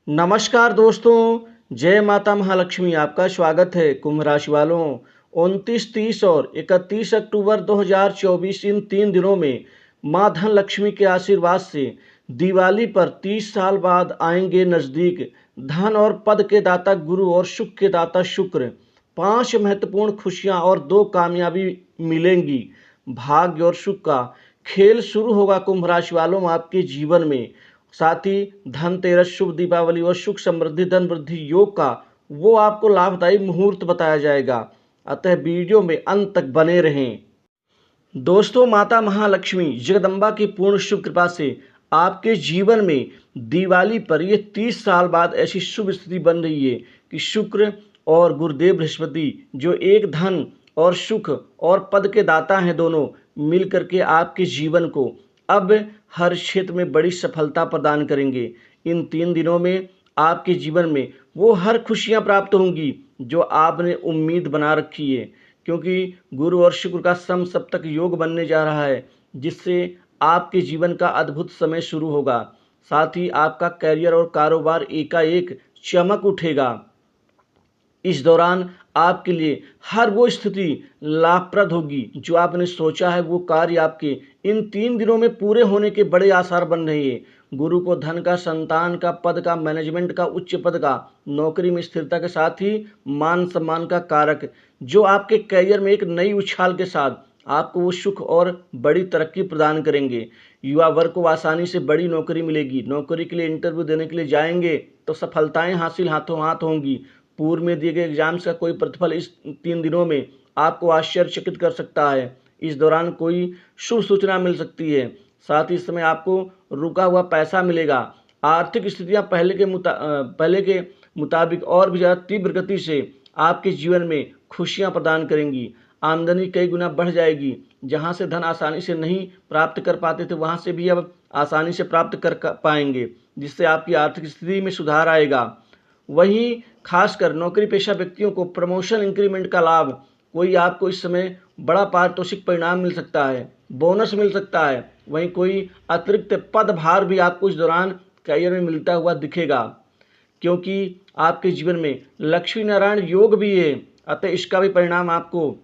नमस्कार दोस्तों, जय माता महालक्ष्मी। आपका स्वागत है। कुंभ राशि वालों, 29, 30 और 31 अक्टूबर 2024 इन 3 दिनों में माँ धन लक्ष्मी के आशीर्वाद से दिवाली पर 30 साल बाद आएंगे नज़दीक धन और पद के दाता गुरु और सुख के दाता शुक्र। 5 महत्वपूर्ण खुशियां और 2 कामयाबी मिलेंगी। भाग्य और सुख का खेल शुरू होगा कुंभ राशि वालों आपके जीवन में। साथ ही धनतेरस, शुभ दीपावली और सुख समृद्धि धन वृद्धि योग का वो आपको लाभदायी मुहूर्त बताया जाएगा। अतः वीडियो में अंत तक बने रहें। दोस्तों, माता महालक्ष्मी जगदम्बा की पूर्ण शुभ कृपा से आपके जीवन में दिवाली पर ये 30 साल बाद ऐसी शुभ स्थिति बन रही है कि शुक्र और गुरुदेव बृहस्पति जो एक धन और सुख और पद के दाता हैं, दोनों मिल करके आपके जीवन को अब हर क्षेत्र में बड़ी सफलता प्रदान करेंगे। इन 3 दिनों में आपके जीवन में वो हर खुशियां प्राप्त होंगी जो आपने उम्मीद बना रखी है, क्योंकि गुरु और शुक्र का सम सप्तक योग बनने जा रहा है, जिससे आपके जीवन का अद्भुत समय शुरू होगा। साथ ही आपका करियर और कारोबार एकाएक चमक उठेगा। इस दौरान आपके लिए हर वो स्थिति लाभप्रद होगी जो आपने सोचा है, वो कार्य आपके इन 3 दिनों में पूरे होने के बड़े आसार बन रहे हैं। गुरु को धन का, संतान का, पद का, मैनेजमेंट का, उच्च पद का, नौकरी में स्थिरता के साथ ही मान सम्मान का कारक, जो आपके करियर में एक नई उछाल के साथ आपको वो सुख और बड़ी तरक्की प्रदान करेंगे। युवा वर्ग को आसानी से बड़ी नौकरी मिलेगी। नौकरी के लिए इंटरव्यू देने के लिए जाएंगे तो सफलताएं हासिल हाथों हाथ होंगी। पूर्व में दिए गए एग्जाम्स का कोई प्रतिफल इस 3 दिनों में आपको आश्चर्यचकित कर सकता है। इस दौरान कोई शुभ सूचना मिल सकती है। साथ ही इस समय आपको रुका हुआ पैसा मिलेगा। आर्थिक स्थितियां पहले के मुताबिक और भी ज़्यादा तीव्र गति से आपके जीवन में खुशियां प्रदान करेंगी। आमदनी कई गुना बढ़ जाएगी। जहां से धन आसानी से नहीं प्राप्त कर पाते थे, वहां से भी अब आसानी से प्राप्त कर पाएंगे, जिससे आपकी आर्थिक स्थिति में सुधार आएगा। वहीं खासकर नौकरी पेशा व्यक्तियों को प्रमोशन, इंक्रीमेंट का लाभ, कोई आपको इस समय बड़ा पारितोषिक परिणाम मिल सकता है, बोनस मिल सकता है। वहीं कोई अतिरिक्त पदभार भी आपको इस दौरान करियर में मिलता हुआ दिखेगा, क्योंकि आपके जीवन में लक्ष्मी नारायण योग भी है। अतः इसका भी परिणाम आपको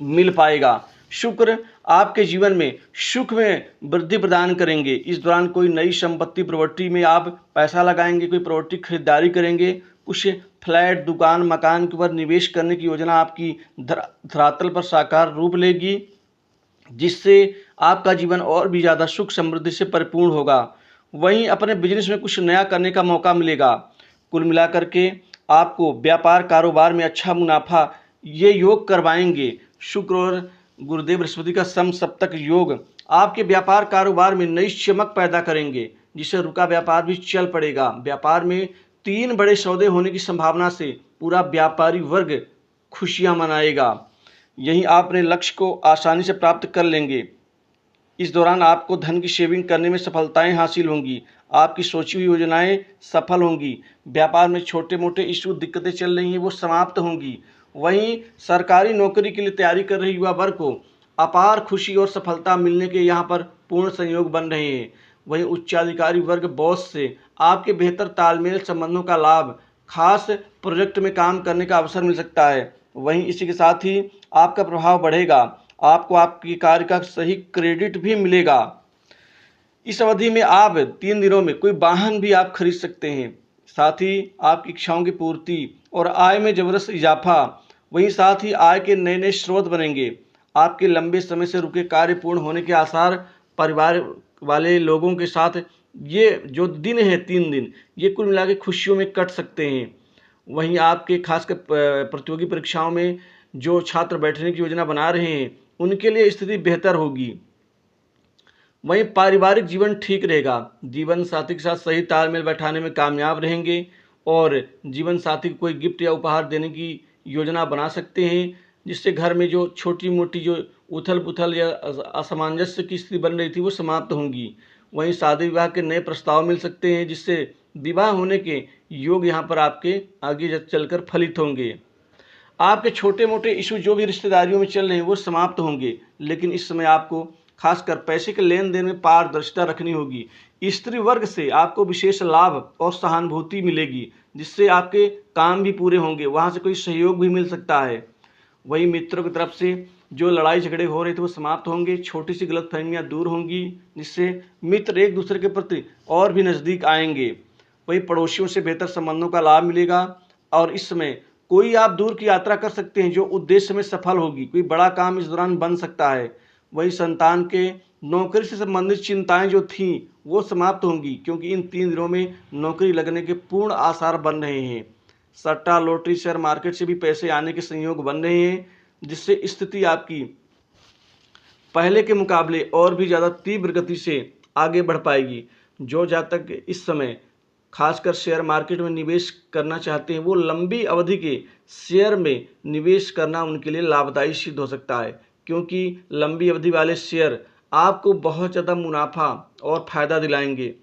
मिल पाएगा। शुक्र आपके जीवन में सुख में वृद्धि प्रदान करेंगे। इस दौरान कोई नई संपत्ति, प्रॉपर्टी में आप पैसा लगाएंगे, कोई प्रॉपर्टी खरीदारी करेंगे, कुछ फ्लैट, दुकान, मकान के ऊपर निवेश करने की योजना आपकी धरातल पर साकार रूप लेगी, जिससे आपका जीवन और भी ज़्यादा सुख समृद्धि से परिपूर्ण होगा। वहीं अपने बिजनेस में कुछ नया करने का मौका मिलेगा। कुल मिलाकर के आपको व्यापार कारोबार में अच्छा मुनाफा ये योग करवाएंगे। शुक्र और गुरुदेव बृहस्पति का सम सप्तक योग आपके व्यापार कारोबार में नई चमक पैदा करेंगे, जिससे रुका व्यापार भी चल पड़ेगा। व्यापार में 3 बड़े सौदे होने की संभावना से पूरा व्यापारी वर्ग खुशियां मनाएगा। यहीं आप अपने लक्ष्य को आसानी से प्राप्त कर लेंगे। इस दौरान आपको धन की सेविंग करने में सफलताएं हासिल होंगी। आपकी सोची हुई योजनाएं सफल होंगी। व्यापार में छोटे मोटे इशू, दिक्कतें चल रही हैं, वो समाप्त होंगी। वहीं सरकारी नौकरी के लिए तैयारी कर रहे युवा वर्ग को अपार खुशी और सफलता मिलने के यहाँ पर पूर्ण संयोग बन रहे हैं। वहीं उच्चाधिकारी वर्ग, बॉस से आपके बेहतर तालमेल, संबंधों का लाभ, खास प्रोजेक्ट में काम करने का अवसर मिल सकता है। वहीं इसी के साथ ही आपका प्रभाव बढ़ेगा। आपको आपके कार्य का सही क्रेडिट भी मिलेगा। इस अवधि में आप 3 दिनों में कोई वाहन भी आप खरीद सकते हैं। साथ ही आपकी इच्छाओं की पूर्ति और आय में जबरदस्त इजाफा, वहीं साथ ही आय के नए नए स्रोत बनेंगे। आपके लंबे समय से रुके कार्य पूर्ण होने के आसार, परिवार वाले लोगों के साथ ये जो दिन है 3 दिन, ये कुल मिला के खुशियों में कट सकते हैं। वहीं आपके खासकर प्रतियोगी परीक्षाओं में जो छात्र बैठने की योजना बना रहे हैं, उनके लिए स्थिति बेहतर होगी। वहीं पारिवारिक जीवन ठीक रहेगा। जीवन साथी के साथ सही तालमेल बैठाने में कामयाब रहेंगे और जीवन साथी को कोई गिफ्ट या उपहार देने की योजना बना सकते हैं, जिससे घर में जो छोटी मोटी जो उथल पुथल या असमंजस्य की स्थिति बन रही थी, वो समाप्त होंगी। वहीं शादी विवाह के नए प्रस्ताव मिल सकते हैं, जिससे विवाह होने के योग यहाँ पर आपके आगे चलकर फलित होंगे। आपके छोटे मोटे इशू जो भी रिश्तेदारियों में चल रहे हैं, वो समाप्त होंगे। लेकिन इस समय आपको खासकर पैसे के लेन देन में पारदर्शिता रखनी होगी। स्त्री वर्ग से आपको विशेष लाभ और सहानुभूति मिलेगी, जिससे आपके काम भी पूरे होंगे, वहाँ से कोई सहयोग भी मिल सकता है। वही मित्रों की तरफ से जो लड़ाई झगड़े हो रहे थे वो समाप्त होंगे, छोटी सी गलतफहमियां दूर होंगी, जिससे मित्र एक दूसरे के प्रति और भी नज़दीक आएंगे। वही पड़ोसियों से बेहतर संबंधों का लाभ मिलेगा और इस समय कोई आप दूर की यात्रा कर सकते हैं जो उद्देश्य में सफल होगी। कोई बड़ा काम इस दौरान बन सकता है। वही संतान के नौकरी से संबंधित चिंताएं जो थीं वो समाप्त होंगी, क्योंकि इन 3 दिनों में नौकरी लगने के पूर्ण आसार बन रहे हैं। सट्टा, लॉटरी, शेयर मार्केट से भी पैसे आने के संयोग बन रहे हैं, जिससे स्थिति आपकी पहले के मुकाबले और भी ज़्यादा तीव्र गति से आगे बढ़ पाएगी। जो जातक इस समय खासकर शेयर मार्केट में निवेश करना चाहते हैं, वो लंबी अवधि के शेयर में निवेश करना उनके लिए लाभदायी सिद्ध हो सकता है, क्योंकि लंबी अवधि वाले शेयर आपको बहुत ज़्यादा मुनाफा और फायदा दिलाएंगे।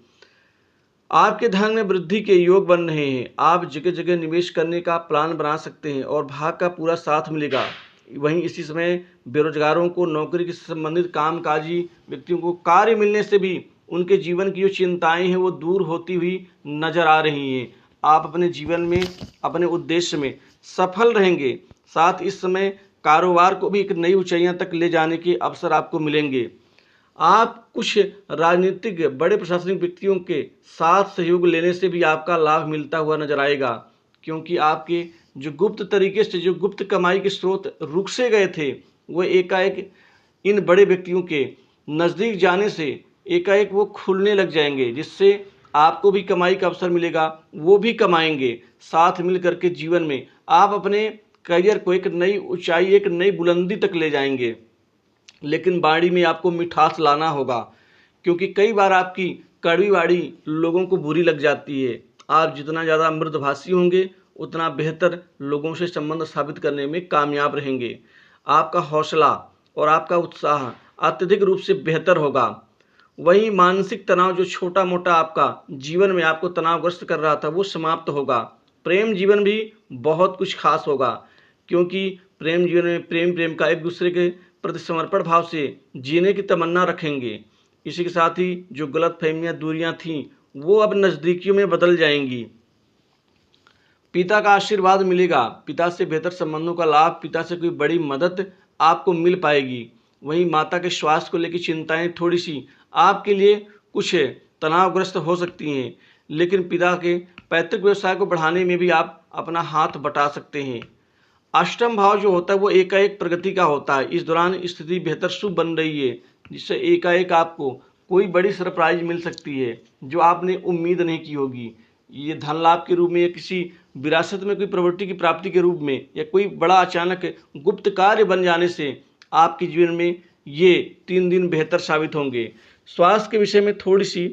आपके धन में वृद्धि के योग बन रहे हैं। आप जगह जगह निवेश करने का प्लान बना सकते हैं और भाग का पूरा साथ मिलेगा। वहीं इसी समय बेरोजगारों को नौकरी से संबंधित कामकाजी व्यक्तियों को कार्य मिलने से भी उनके जीवन की जो चिंताएं हैं वो दूर होती हुई नजर आ रही हैं। आप अपने जीवन में अपने उद्देश्य में सफल रहेंगे। साथ इस समय कारोबार को भी एक नई ऊंचाइयों तक ले जाने के अवसर आपको मिलेंगे। आप कुछ राजनीतिक बड़े प्रशासनिक व्यक्तियों के साथ सहयोग लेने से भी आपका लाभ मिलता हुआ नजर आएगा, क्योंकि आपके जो गुप्त तरीके से जो गुप्त कमाई के स्रोत रुक से गए थे वो एकाएक इन बड़े व्यक्तियों के नज़दीक जाने से एकाएक वो खुलने लग जाएंगे, जिससे आपको भी कमाई का अवसर मिलेगा, वो भी कमाएंगे। साथ मिल करके जीवन में आप अपने करियर को एक नई ऊंचाई, एक नई बुलंदी तक ले जाएंगे। लेकिन बाड़ी में आपको मिठास लाना होगा, क्योंकि कई बार आपकी कड़वी बाड़ी लोगों को बुरी लग जाती है। आप जितना ज़्यादा मृदभाषी होंगे उतना बेहतर लोगों से संबंध स्थापित करने में कामयाब रहेंगे। आपका हौसला और आपका उत्साह अत्यधिक रूप से बेहतर होगा। वहीं मानसिक तनाव जो छोटा मोटा आपका जीवन में आपको तनावग्रस्त कर रहा था वो समाप्त होगा। प्रेम जीवन भी बहुत कुछ खास होगा, क्योंकि प्रेम जीवन में प्रेम का एक दूसरे के प्रति समर्पण भाव से जीने की तमन्ना रखेंगे। इसी के साथ ही जो गलतफहमियां, दूरियां थीं वो अब नज़दीकियों में बदल जाएंगी। पिता का आशीर्वाद मिलेगा, पिता से बेहतर संबंधों का लाभ, पिता से कोई बड़ी मदद आपको मिल पाएगी। वहीं माता के स्वास्थ्य को लेकर चिंताएं थोड़ी सी आपके लिए कुछ तनावग्रस्त हो सकती हैं, लेकिन पिता के पैतृक व्यवसाय को बढ़ाने में भी आप अपना हाथ बटा सकते हैं। अष्टम भाव जो होता है वो एकाएक प्रगति का होता है। इस दौरान स्थिति बेहतर शुभ बन रही है, जिससे एकाएक आपको कोई बड़ी सरप्राइज मिल सकती है जो आपने उम्मीद नहीं की होगी। ये धन लाभ के रूप में या किसी विरासत में कोई प्रॉपर्टी की प्राप्ति के रूप में या कोई बड़ा अचानक गुप्त कार्य बन जाने से आपके जीवन में ये 3 दिन बेहतर साबित होंगे। स्वास्थ्य के विषय में थोड़ी सी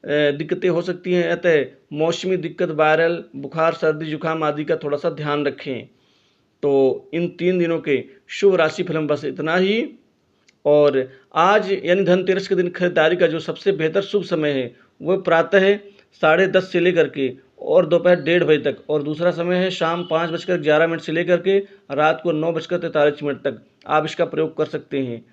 दिक्कतें हो सकती हैं, अतः मौसमी दिक्कत, वायरल बुखार, सर्दी जुकाम आदि का थोड़ा सा ध्यान रखें। तो इन 3 दिनों के शुभ राशि फल में बस इतना ही। और आज यानी धनतेरस के दिन खरीदारी का जो सबसे बेहतर शुभ समय है वो प्रातः 10:30 से लेकर के और दोपहर 1:30 बजे तक, और दूसरा समय है शाम 5:11 से लेकर के रात को 9:43 तक आप इसका प्रयोग कर सकते हैं।